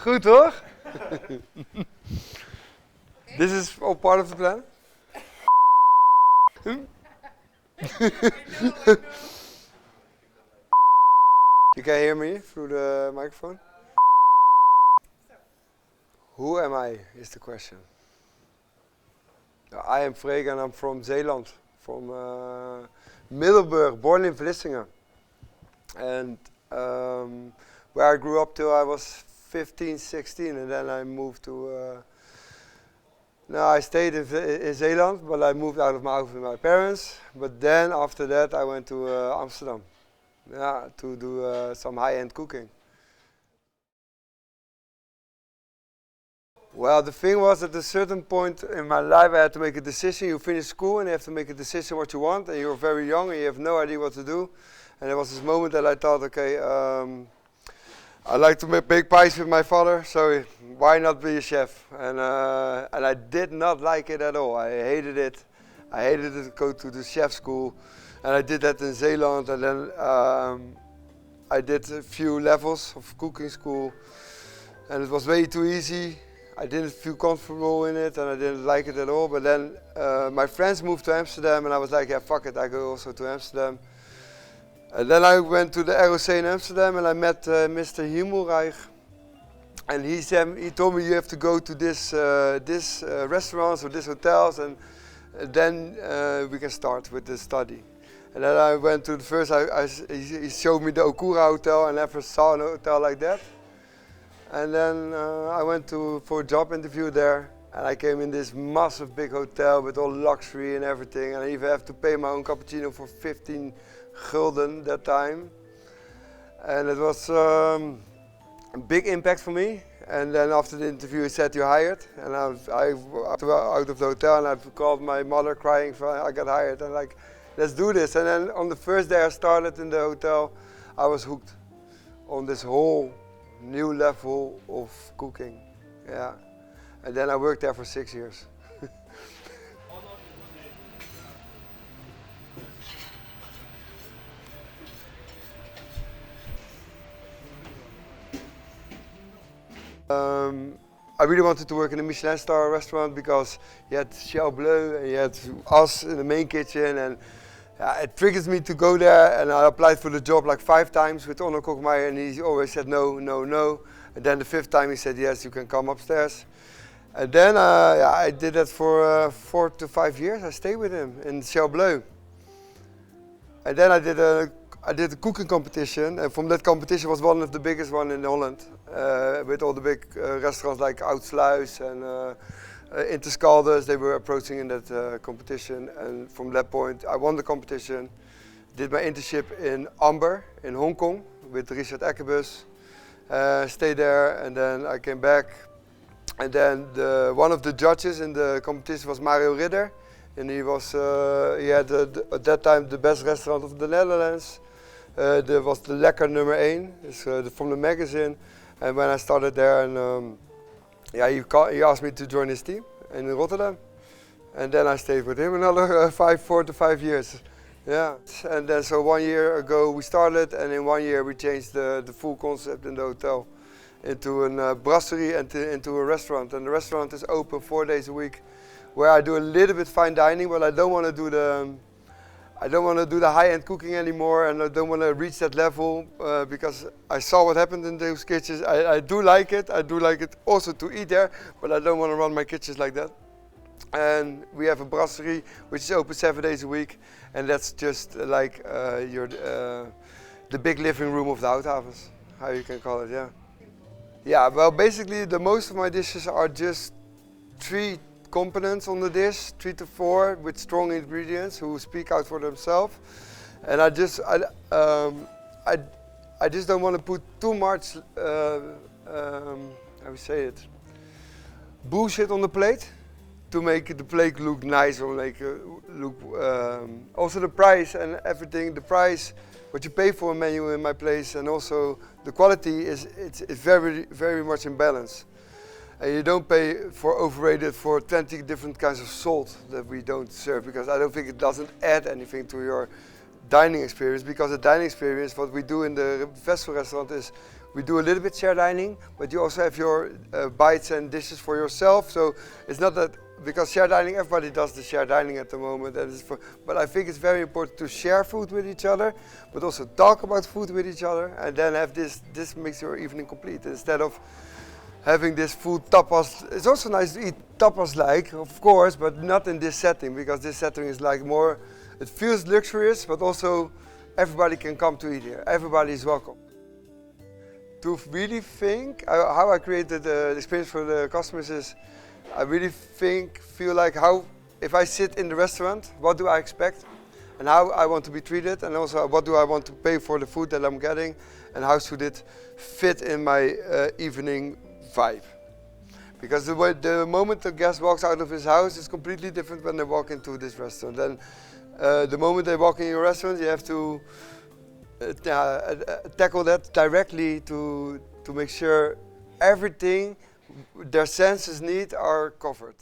Goed hoor? This is all part of the plan? You can hear me through the microphone? Who am I is the question. I am Freek and I'm from Zeeland, from Middelburg, born in Vlissingen. And where I grew up till I was 15, 16, and then I moved to... no, I stayed in Zeeland, but I moved out of my house with my parents. But then after that I went to Amsterdam, yeah, to do some high-end cooking. Well, the thing was, at a certain point in my life I had to make a decision. You finish school and you have to make a decision what you want, and you're very young and you have no idea what to do. And there was this moment that I thought, okay, I like to make pies with my father, so why not be a chef? And I did not like it at all. I hated it. I hated to go to the chef school, and I did that in Zeeland. And then I did a few levels of cooking school, and it was way too easy. I didn't feel comfortable in it, and I didn't like it at all. But then my friends moved to Amsterdam, and I was like, yeah, fuck it, I go also to Amsterdam. And then I went to the ROC in Amsterdam and I met Mr. Himmelreich, and he told me, you have to go to this restaurants or this hotels, and then we can start with the study. And then I went to the first, he showed me the Okura hotel. I never saw a hotel like that. And then I went for a job interview there, and I came in this massive big hotel with all luxury and everything, and I even have to pay my own cappuccino for 15 gulden that time, and it was a big impact for me. And then after the interview he said, you're hired, and I was out of the hotel, and I called my mother crying, I got hired, and like, let's do this. And then on the first day I started in the hotel, I was hooked on this whole new level of cooking, yeah. And then I worked there for 6 years. I really wanted to work in a Michelin star restaurant because you had Ciel Bleu and you had us in the main kitchen, and it triggers me to go there. And I applied for the job like 5 times with Onno Kokmeijer, and he always said no, no, no. And then the 5th time he said, yes, you can come upstairs. And then I did that for 4 to 5 years. I stayed with him in Ciel Bleu. And then I did a cooking competition, and from that competition was one of the biggest one in Holland, with all the big restaurants like Oudsluis and Interscalders. They were approaching in that competition, and from that point I won the competition. Did my internship in Amber in Hong Kong with Richard Eckebus. Stayed there, and then I came back, and then one of the judges in the competition was Mario Ridder, and he had at that time the best restaurant of the Netherlands. There was the Lekker nummer 1, it's from the magazine. And when I started there, and he asked me to join his team in Rotterdam, and then I stayed with him another 4 to 5 years. Yeah, and then so 1 year ago we started, and in 1 year we changed the full concept in the hotel into a brasserie and into a restaurant. And the restaurant is open 4 days a week, where I do a little bit fine dining, but I don't want to do the high-end cooking anymore, and I don't want to reach that level because I saw what happened in those kitchens. I do like it. I do like it also to eat there, but I don't want to run my kitchens like that. And we have a brasserie which is open 7 days a week, and that's just like the big living room of the Houthavens, how you can call it, yeah. Yeah, well, basically the most of my dishes are just 3 components on the dish, 3 to 4 with strong ingredients who speak out for themselves. And I just don't want to put too much, how we say it, bullshit on the plate to make the plate look nice or make look. Also the price and everything. The price what you pay for a menu in my place, and also the quality is it's very much in balance. And you don't pay for overrated for 20 different kinds of salt that we don't serve, because I don't think it doesn't add anything to your dining experience. Because the dining experience, what we do in the festival restaurant is we do a little bit share dining, but you also have your bites and dishes for yourself. So it's not that, because share dining, everybody does the share dining at the moment, and but I think it's very important to share food with each other, but also talk about food with each other, and then have this makes your evening complete, instead of having this food tapas. It's also nice to eat tapas, like, of course, but not in this setting, because this setting is like more, it feels luxurious, but also everybody can come to eat here. Everybody is welcome. To really think how I created the experience for the customers is, I really feel like how, if I sit in the restaurant, what do I expect? And how I want to be treated, and also what do I want to pay for the food that I'm getting, and how should it fit in my evening vibe. Because the moment the guest walks out of his house is completely different when they walk into this restaurant. And the moment they walk in your restaurant, you have to tackle that directly to make sure everything their senses need are covered.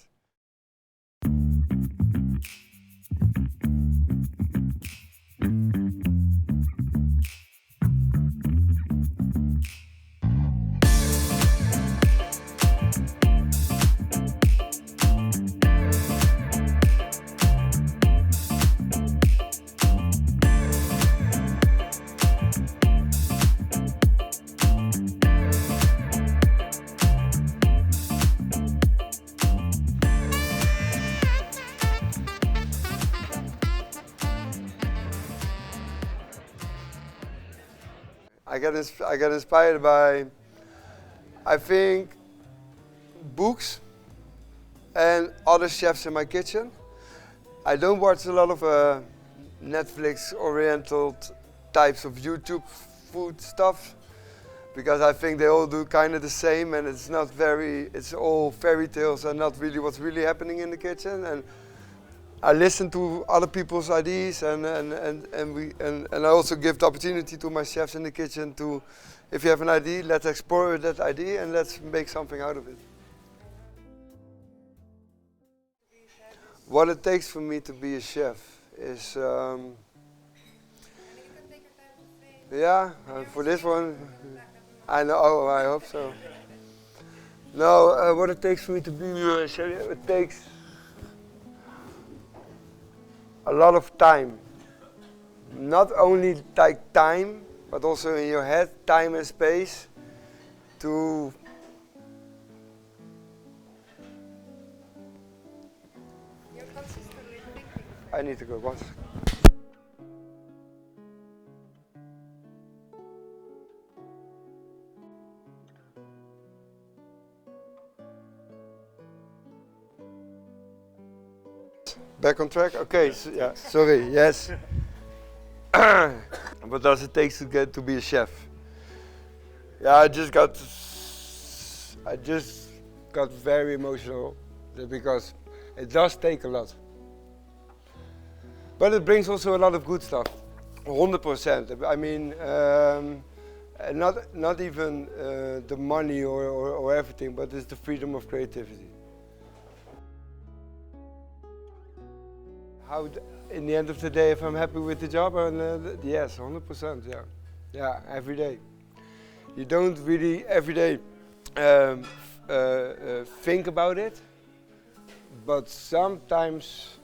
I get inspired by, I think, books and other chefs in my kitchen. I don't watch a lot of Netflix oriental types of YouTube food stuff, because I think they all do kind of the same, and it's not it's all fairy tales and not really what's really happening in the kitchen. And I listen to other people's ideas, and I also give the opportunity to my chefs in the kitchen to, if you have an idea, let's explore that idea and let's make something out of it. What it takes for me to be a chef is, yeah, for this one, I know. Oh, I hope so. No, what it takes for me to be a chef, it takes a lot of time. Not only like time, but also in your head, time and space to You're consistently thinking. I need to go once. Back on track? Okay, so, yeah, sorry, yes. What does it take to get to be a chef? Yeah, I just got very emotional, because it does take a lot. But it brings also a lot of good stuff, 100%. I mean, not even the money or everything, but it's the freedom of creativity. How, in the end of the day, if I'm happy with the job, yes, 100%, yeah. Yeah, every day. You don't really every day think about it, but sometimes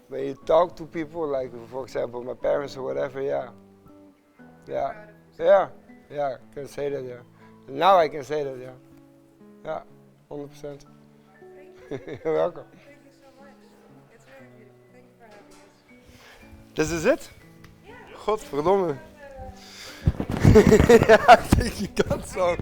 when you talk to people, like for example my parents or whatever, yeah, I can say that, yeah. Now I can say that, yeah, 100%. You're welcome. Thank you so much. It's very beautiful. Thank you for having us. This is it? Yeah. Godverdomme. Ja, ik denk je kan zo.